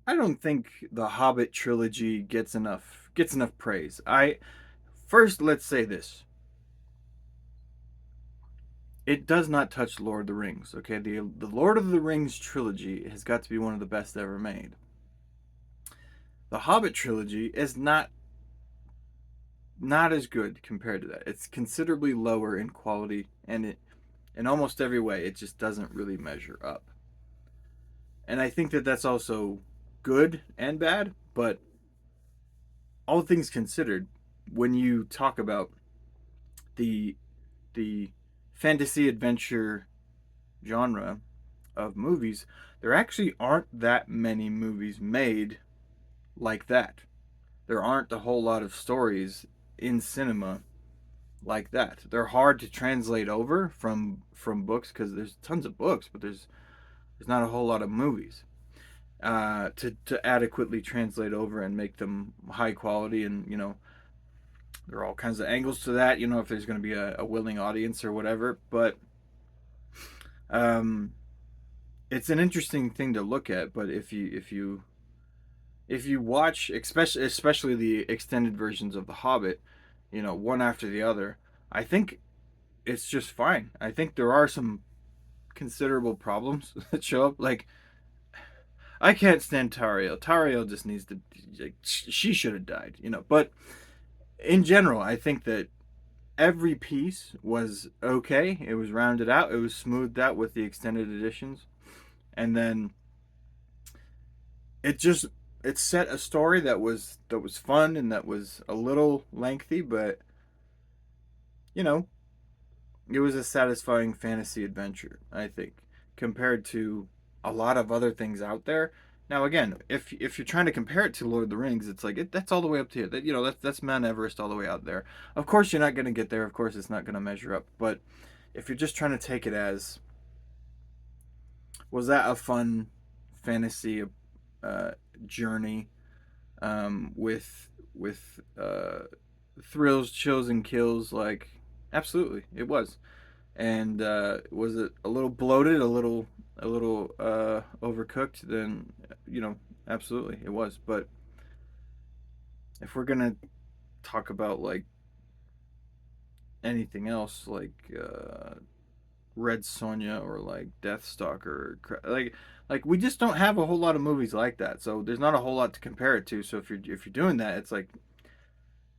I don't think the Hobbit trilogy gets enough praise. I first let's say this. It does not touch Lord of the Rings, okay? The Lord of the Rings trilogy has got to be one of the best ever made. The Hobbit trilogy is not as good compared to that. It's considerably lower in quality, and in almost every way it just doesn't really measure up. And I think that that's also good and bad, but all things considered, when you talk about the the fantasy adventure genre of movies, there actually aren't that many movies made like that. There aren't a whole lot of stories in cinema like that. They're hard to translate over from books because there's tons of books, but there's not a whole lot of movies to adequately translate over and make them high quality. And there are all kinds of angles to that. If there's going to be a willing audience or whatever, but um, it's an interesting thing to look at. But if you watch, especially the extended versions of The Hobbit, one after the other, I think it's just fine. I think there are some considerable problems that show up. Like, I can't stand Tario. Tario just needs to. Like, she should have died, But in general, I think that every piece was okay. It was rounded out. It was smoothed out with the extended editions, and then it just it set a story that was fun and that was a little lengthy, but you know it was a satisfying fantasy adventure, I think, compared to a lot of other things out there. Now, again, if you're trying to compare it to Lord of the Rings, it's like that's all the way up to here. That's Mount Everest all the way out there. Of course, you're not going to get there. Of course, it's not going to measure up. But if you're just trying to take it as, was that a fun fantasy uh, journey with thrills, chills, and kills? Like, absolutely, it was. And was it a little bloated, a little overcooked? Then absolutely it was. But if we're gonna talk about like anything else, like Red Sonja or like Deathstalker, like we just don't have a whole lot of movies like that. So there's not a whole lot to compare it to. So if you're doing that, it's like,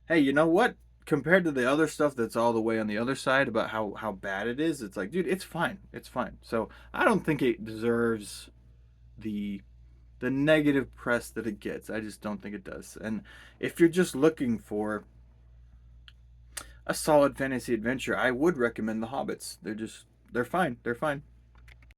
hey, you know what? Compared to the other stuff that's all the way on the other side about how bad it is, it's like, dude, it's fine. It's fine. So I don't think it deserves the the negative press that it gets. I just don't think it does. And if you're just looking for a solid fantasy adventure, I would recommend The Hobbits. They're fine. They're fine.